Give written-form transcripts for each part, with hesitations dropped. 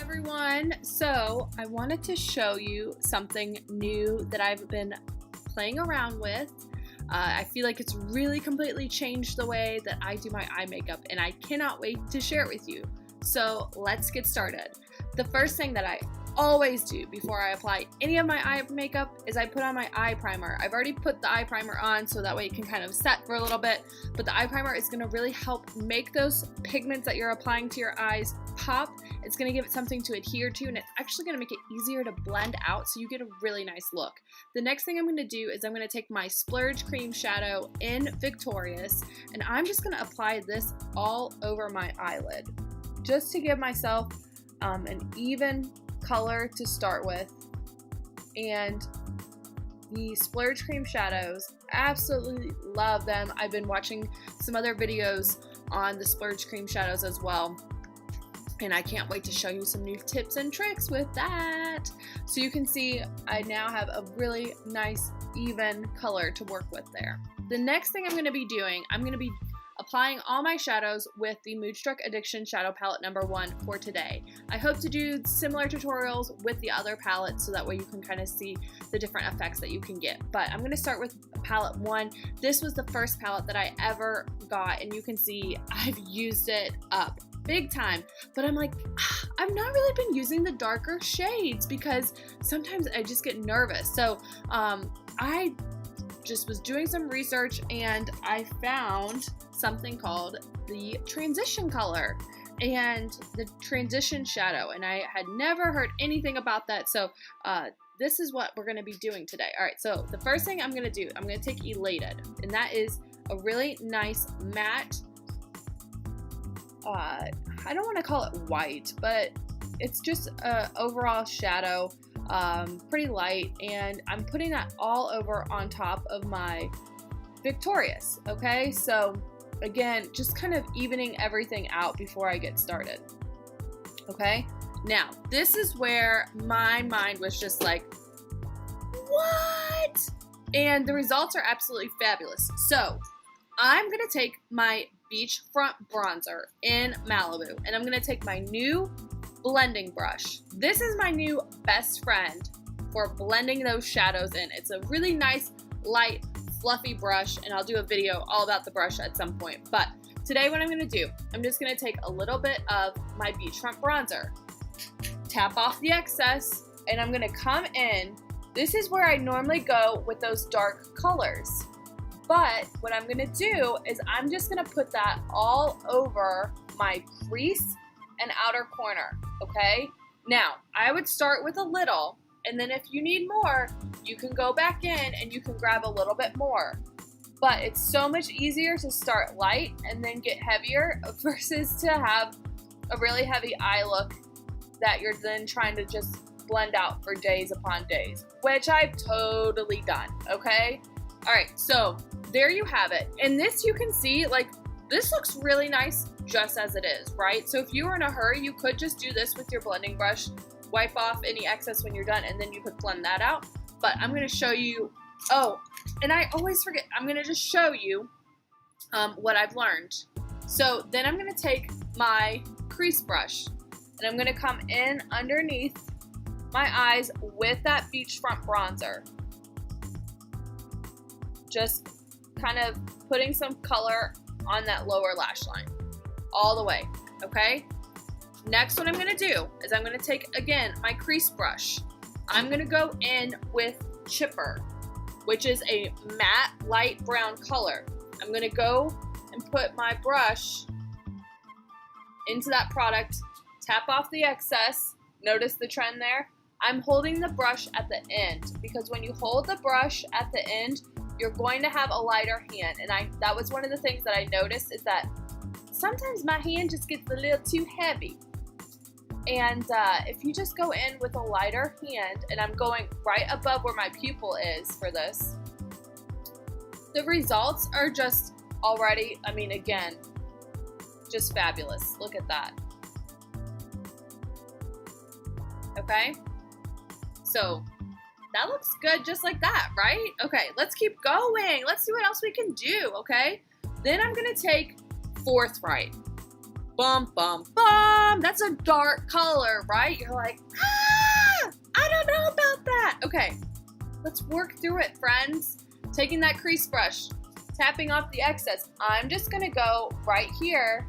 Everyone, so I wanted to show you something new that I've been playing around with. I feel like it's really completely changed the way that I do my eye makeup, and I cannot wait to share it with you. So let's get started. The first thing that I always do before I apply any of my eye makeup is I put on my eye primer. I've already put the eye primer on so that way it can kind of set for a little bit, but the eye primer is going to really help make those pigments that you're applying to your eyes pop. It's going to give it something to adhere to, and it's actually going to make it easier to blend out so you get a really nice look. The next thing I'm going to do is I'm going to take my Splurge cream shadow in Victorious, and I'm just going to apply this all over my eyelid just to give myself an even color to start with. And the Splurge cream shadows, absolutely love them. I've been watching some other videos on the Splurge cream shadows as well, and I can't wait to show you some new tips and tricks with that. So you can see I now have a really nice even color to work with there. The next thing I'm going to be doing, I'm going to be applying all my shadows with the Moodstruck Addiction Shadow Palette #1 for today. I hope to do similar tutorials with the other palettes so that way you can kind of see the different effects that you can get. But I'm going to start with palette 1. This was the first palette that I ever got, and you can see I've used it up big time. But I'm like, I've not really been using the darker shades because sometimes I just get nervous. So I just was doing some research and I found something called the transition color and the transition shadow, and I had never heard anything about that. So this is what we're going to be doing today. All right, so the first thing I'm going to do, I'm going to take Elated, and that is a really nice matte, I don't want to call it white, but it's just a overall shadow, pretty light, and I'm putting that all over on top of my Victorious. Okay, so again, just kind of evening everything out before I get started. Okay, now this is where my mind was just like, what? And the results are absolutely fabulous. So I'm gonna take my Beachfront Bronzer in Malibu, and I'm gonna take my new blending brush. This is my new best friend for blending those shadows in. It's a really nice, light, fluffy brush, and I'll do a video all about the brush at some point. But today what I'm going to do, I'm just going to take a little bit of my Beachfront Bronzer, tap off the excess, and I'm going to come in. This is where I normally go with those dark colors. But what I'm going to do is I'm just going to put that all over my crease and outer corner, okay? Now, I would start with a little, and then if you need more, you can go back in and you can grab a little bit more. But it's so much easier to start light and then get heavier versus to have a really heavy eye look that you're then trying to just blend out for days upon days, which I've totally done, okay? All right, so there you have it. And this, you can see, like, this looks really nice just as it is, right? So if you were in a hurry, you could just do this with your blending brush, wipe off any excess when you're done, and then you could blend that out. But I'm going to show you, oh, and I always forget, I'm going to just show you what I've learned. So then I'm going to take my crease brush, and I'm going to come in underneath my eyes with that Beachfront Bronzer. Just kind of putting some color on that lower lash line all the way, okay? Next, what I'm going to do is I'm going to take, again, my crease brush. I'm going to go in with Chipper, which is a matte light brown color. I'm going to go and put my brush into that product, tap off the excess. Notice the trend there? I'm holding the brush at the end, because when you hold the brush at the end, you're going to have a lighter hand. And that was one of the things that I noticed, is that sometimes my hand just gets a little too heavy. And if you just go in with a lighter hand, and I'm going right above where my pupil is for this, the results are just already, I mean, again, just fabulous. Look at that. Okay? So that looks good just like that, right? Okay, let's keep going. Let's see what else we can do, okay? Then I'm gonna take Forthright. Bum, bum, bum. that's a dark color, right? You're like, I don't know about that. Okay, let's work through it, friends. Taking that crease brush, tapping off the excess. I'm just gonna go right here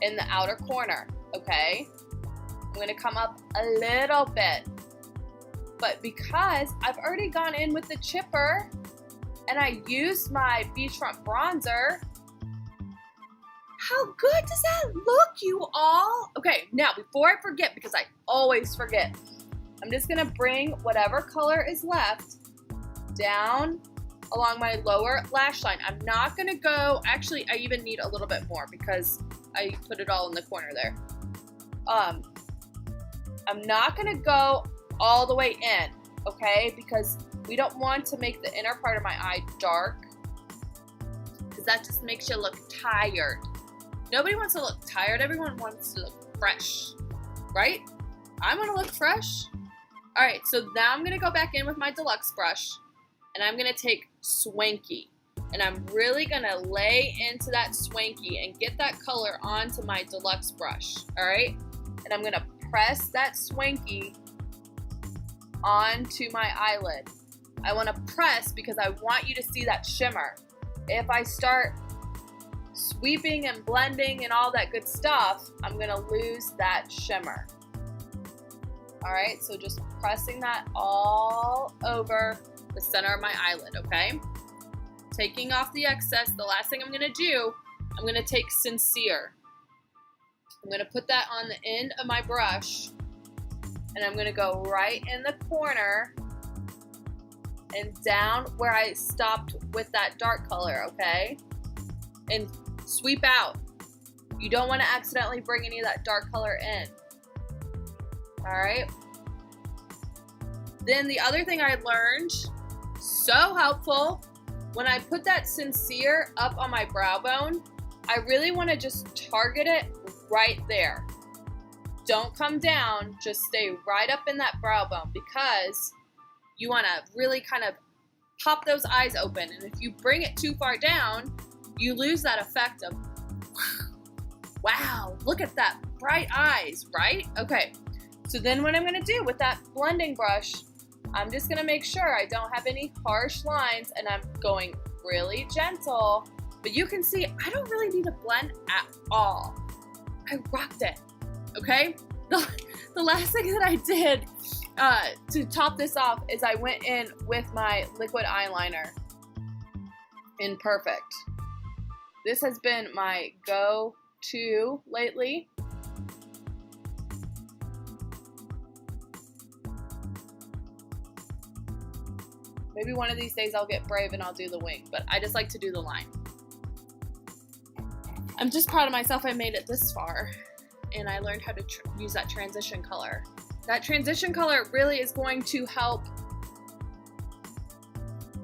in the outer corner, okay? I'm gonna come up a little bit. But because I've already gone in with the chipper and I used my Beachfront Bronzer, how good does that look, you all? Okay, now before I forget, because I always forget, I'm just gonna bring whatever color is left down along my lower lash line. I'm not gonna go, actually I even need a little bit more because I put it all in the corner there. I'm not gonna go all the way in, okay? Because we don't want to make the inner part of my eye dark, because that just makes you look tired. Nobody wants to look tired, everyone wants to look fresh, right? I wanna look fresh. All right, so now I'm gonna go back in with my Deluxe brush and I'm gonna take Swanky and I'm really gonna lay into that Swanky and get that color onto my Deluxe brush, all right? And I'm gonna press that Swanky onto my eyelid. I wanna press because I want you to see that shimmer. If I start sweeping and blending and all that good stuff, I'm gonna lose that shimmer. All right, so just pressing that all over the center of my eyelid, okay? Taking off the excess, the last thing I'm gonna do, I'm gonna take Sincere. I'm gonna put that on the end of my brush and I'm gonna go right in the corner and down where I stopped with that dark color, okay? And sweep out. You don't wanna accidentally bring any of that dark color in. All right. Then the other thing I learned, so helpful, when I put that Sincere up on my brow bone, I really want to just target it right there. Don't come down, just stay right up in that brow bone because you want to really kind of pop those eyes open. And if you bring it too far down, you lose that effect of, wow, look at that bright eyes, right? Okay. So then what I'm gonna do with that blending brush, I'm just gonna make sure I don't have any harsh lines and I'm going really gentle, but you can see I don't really need to blend at all. I rocked it, okay? The last thing that I did to top this off is I went in with my liquid eyeliner in Perfect. This has been my go-to lately. Maybe one of these days I'll get brave and I'll do the wing, but I just like to do the line. I'm just proud of myself I made it this far, and I learned how to use that transition color. That transition color really is going to help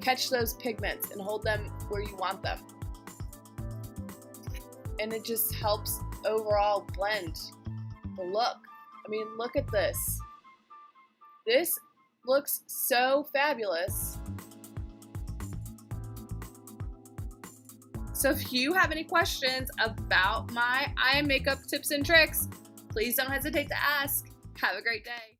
catch those pigments and hold them where you want them. And it just helps overall blend the look. I mean, look at this. This looks so fabulous. So if you have any questions about my eye makeup tips and tricks, please don't hesitate to ask. Have a great day.